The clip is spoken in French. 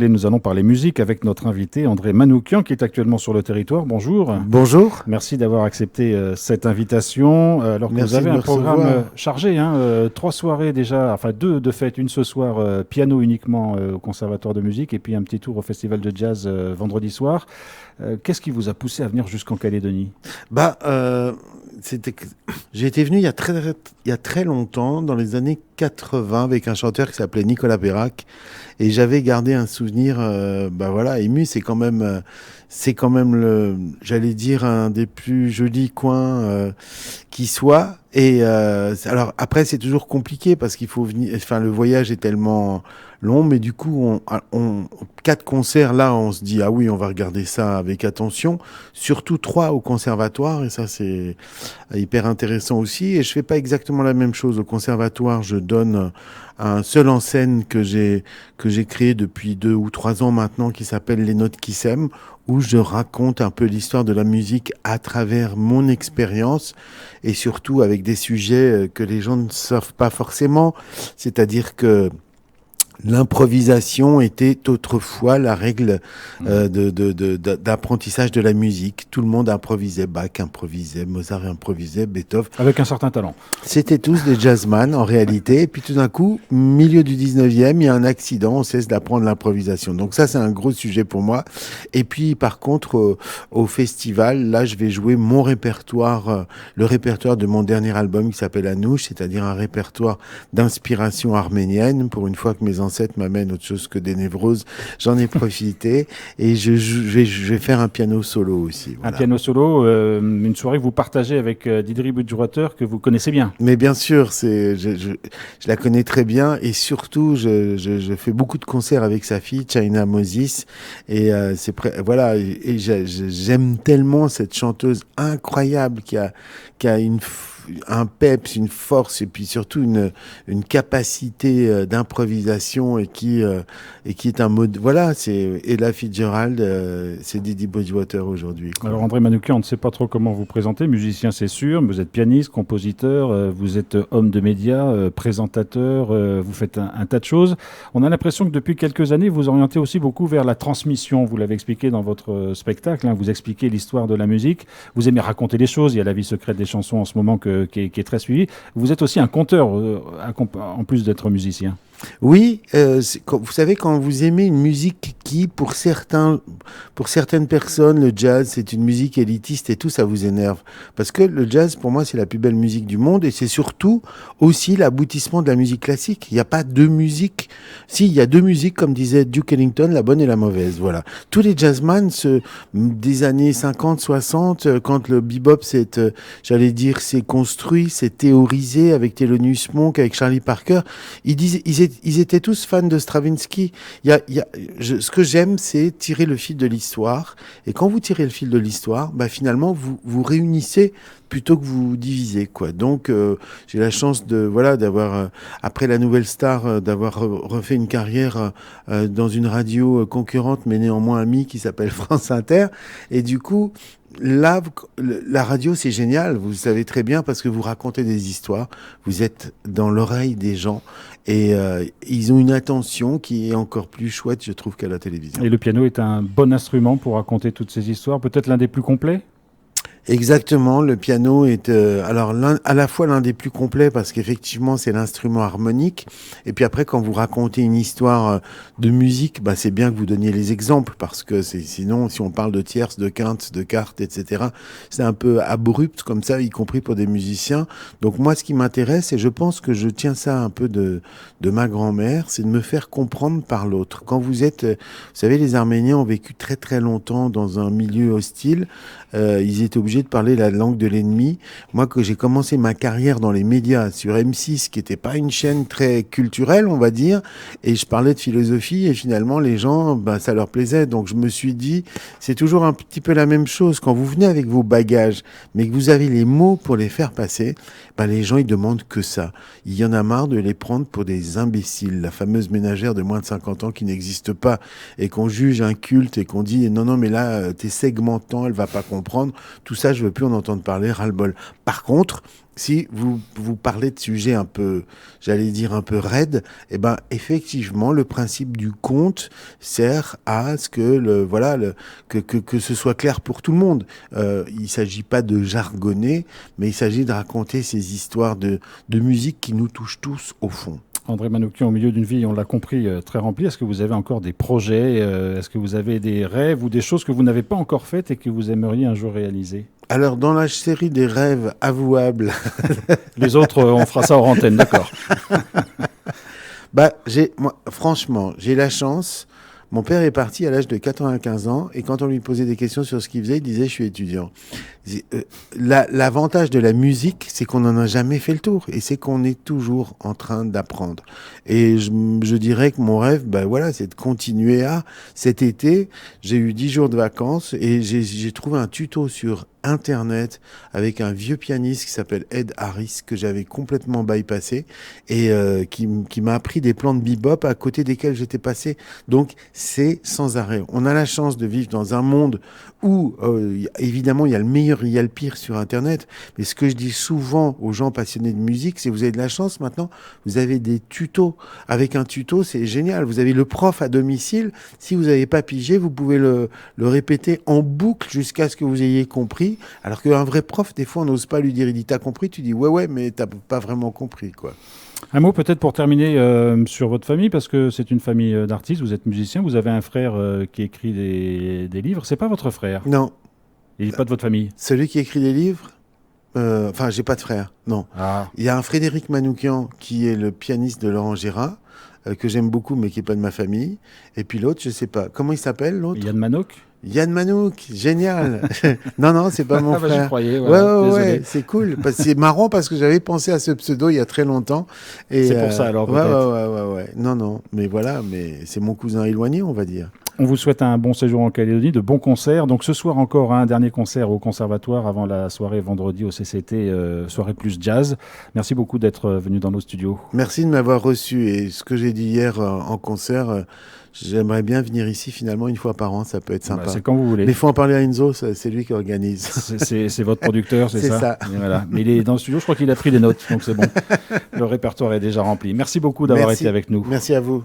Et nous allons parler musique avec notre invité André Manoukian qui est actuellement sur le territoire. Bonjour. Bonjour. Merci d'avoir accepté cette invitation. Alors que vous Merci de avez me un programme recevoir. chargé, 3 soirées déjà, enfin deux de fait, une ce soir piano uniquement au Conservatoire de musique et puis un petit tour au Festival de jazz vendredi soir. Qu'est-ce qui vous a poussé à venir jusqu'en Calédonie? Bah, c'était que- J'ai été venu il y a très longtemps, dans les années 80, avec un chanteur qui s'appelait Nicolas Perrac, et j'avais gardé un souvenir, ému. C'est quand même j'allais dire, un des plus jolis coins qui soit. Alors après, c'est toujours compliqué parce qu'il faut venir. Enfin, le voyage est tellement long, mais du coup, quatre concerts là, on se dit ah oui, on va regarder ça avec attention. Surtout trois au conservatoire, et ça c'est hyper intéressant aussi. Et je fais pas exactement la même chose au conservatoire. Je donne un seul en scène que j'ai créé depuis 2 ou 3 ans maintenant, qui s'appelle Les Notes qui s'aiment, où je raconte un peu l'histoire de la musique à travers mon expérience et surtout avec des sujets que les gens ne savent pas forcément. C'est-à-dire que l'improvisation était autrefois la règle d'apprentissage de la musique. Tout le monde improvisait. Bach improvisait, Mozart improvisait, Beethoven. Avec un certain talent. C'était tous des jazzman en réalité. Et puis tout d'un coup, milieu du 19e, il y a un accident, on cesse d'apprendre l'improvisation. Donc ça, c'est un gros sujet pour moi. Et puis par contre, au festival, là, je vais jouer mon répertoire, le répertoire de mon dernier album qui s'appelle Anouche, c'est-à-dire un répertoire d'inspiration arménienne. Pour une fois que mes ancêtres m'amènent autre chose que des névroses, j'en ai profité. Et je vais faire un piano solo aussi. Un Voilà. piano solo, une soirée que vous partagez avec Didery Budgewater que vous connaissez bien. Mais bien sûr, je la connais très bien et surtout, je fais beaucoup de concerts avec sa fille, China Moses, et voilà, et j'aime tellement cette chanteuse incroyable qui a un peps, une force et puis surtout une capacité d'improvisation et qui est un mode. Voilà, c'est Ella Fitzgerald, c'est Didi Bridgewater aujourd'hui, quoi. Alors André Manoukian, on ne sait pas trop comment vous présenter. Musicien, c'est sûr, mais vous êtes pianiste, compositeur, vous êtes homme de médias, présentateur, vous faites un tas de choses. On a l'impression que depuis quelques années, vous orientez aussi beaucoup vers la transmission. Vous l'avez expliqué dans votre spectacle, hein, vous expliquez l'histoire de la musique. Vous aimez raconter les choses. Il y a la vie secrète des chansons en ce moment qui est très suivie. Vous êtes aussi un conteur, en plus d'être musicien. Oui, vous savez, quand vous aimez une musique qui, pour certaines personnes, le jazz, c'est une musique élitiste et tout, ça vous énerve. Parce que le jazz, pour moi, c'est la plus belle musique du monde et c'est surtout aussi l'aboutissement de la musique classique. Il n'y a pas deux musiques. Si, il y a deux musiques, comme disait Duke Ellington, la bonne et la mauvaise. Voilà. Tous les jazzman des années 50, 60, quand le bebop s'est construit, s'est théorisé avec Thelonious Monk, avec Charlie Parker, ils étaient tous fans de Stravinsky. Ce que j'aime, c'est tirer le fil de l'histoire. Et quand vous tirez le fil de l'histoire, bah, finalement, vous réunissez plutôt que vous divisez, quoi. Donc, j'ai la chance d'avoir, après la Nouvelle Star, d'avoir refait une carrière dans une radio concurrente, mais néanmoins amie, qui s'appelle France Inter. Et du coup, là, la radio, c'est génial. Vous savez très bien parce que vous racontez des histoires. Vous êtes dans l'oreille des gens et ils ont une attention qui est encore plus chouette, je trouve, qu'à la télévision. Et le piano est un bon instrument pour raconter toutes ces histoires, peut-être l'un des plus complets. Exactement, le piano est à la fois l'un des plus complets parce qu'effectivement c'est l'instrument harmonique et puis après quand vous racontez une histoire de musique, bah c'est bien que vous donniez les exemples parce que sinon si on parle de tierces, de quintes, de quartes, etc. c'est un peu abrupt comme ça, y compris pour des musiciens. Donc moi ce qui m'intéresse et je pense que je tiens ça un peu de ma grand-mère, c'est de me faire comprendre par l'autre. Quand vous savez, les Arméniens ont vécu très très longtemps dans un milieu hostile. Ils étaient obligés de parler la langue de l'ennemi. Moi, que j'ai commencé ma carrière dans les médias sur M6, qui n'était pas une chaîne très culturelle, on va dire, et je parlais de philosophie, et finalement, les gens, bah, ça leur plaisait. Donc, je me suis dit, c'est toujours un petit peu la même chose. Quand vous venez avec vos bagages, mais que vous avez les mots pour les faire passer, bah, les gens, ils demandent que ça. Il y en a marre de les prendre pour des imbéciles. La fameuse ménagère de moins de 50 ans qui n'existe pas, et qu'on juge inculte, et qu'on dit, non, mais là, t'es segmentant, elle va pas comprendre. Tout ça, je veux plus en entendre parler, ras-le-bol. Par contre, si vous parlez de sujets un peu, j'allais dire un peu raides, eh ben effectivement, le principe du conte sert à ce que que ce soit clair pour tout le monde. Il s'agit pas de jargonner, mais il s'agit de raconter ces histoires de musique qui nous touchent tous au fond. André Manoukian, au milieu d'une vie, on l'a compris, très remplie. Est-ce que vous avez encore des projets? Est-ce que vous avez des rêves ou des choses que vous n'avez pas encore faites et que vous aimeriez un jour réaliser? Alors, dans la série des rêves avouables, Les autres, on fera ça hors antenne, d'accord. moi, franchement, j'ai la chance. Mon père est parti à l'âge de 95 ans et quand on lui posait des questions sur ce qu'il faisait, il disait je suis étudiant. L'avantage de la musique, c'est qu'on n'en a jamais fait le tour et c'est qu'on est toujours en train d'apprendre. Et je dirais que mon rêve, c'est de continuer à. Cet été, j'ai eu 10 jours de vacances et j'ai trouvé un tuto sur Internet avec un vieux pianiste qui s'appelle Ed Harris que j'avais complètement bypassé et qui m'a appris des plans de bebop à côté desquels j'étais passé. Donc c'est sans arrêt. On a la chance de vivre dans un monde où évidemment il y a le meilleur, il y a le pire sur Internet. Mais ce que je dis souvent aux gens passionnés de musique, c'est que vous avez de la chance maintenant. Vous avez des tutos. Avec un tuto, c'est génial. Vous avez le prof à domicile. Si vous n'avez pas pigé, vous pouvez le répéter en boucle jusqu'à ce que vous ayez compris. Alors qu'un vrai prof, des fois, on n'ose pas lui dire, il dit, t'as compris? Tu dis, ouais, mais t'as pas vraiment compris, quoi. Un mot peut-être pour terminer sur votre famille, parce que c'est une famille d'artistes, vous êtes musicien, vous avez un frère qui écrit des livres. C'est pas votre frère? Non. Il n'est pas de votre famille? Celui qui écrit des livres? J'ai pas de frère, non. Ah. Il y a un Frédéric Manoukian qui est le pianiste de Laurent Gérard, que j'aime beaucoup, mais qui n'est pas de ma famille. Et puis l'autre, je sais pas. Comment il s'appelle, l'autre? Yann Manouk? Yann Manouk, génial. Non, c'est pas mon frère. J'y croyais, voilà. Ouais, c'est cool. C'est marrant parce que j'avais pensé à ce pseudo il y a très longtemps. C'est pour ça alors peut-être. Ouais. Non, mais voilà, mais c'est mon cousin éloigné, on va dire. On vous souhaite un bon séjour en Calédonie, de bons concerts. Donc ce soir encore un dernier concert au Conservatoire avant la soirée vendredi au CCT, soirée plus jazz. Merci beaucoup d'être venu dans nos studios. Merci de m'avoir reçu et ce que j'ai dit hier en concert, j'aimerais bien venir ici finalement une fois par an, ça peut être sympa. C'est quand vous voulez. Mais il faut en parler à Enzo, c'est lui qui organise. C'est votre producteur, c'est ça? C'est ça. Et voilà. Mais il est dans le studio, je crois qu'il a pris des notes, donc c'est bon. Le répertoire est déjà rempli. Merci beaucoup d'avoir été avec nous. Merci à vous.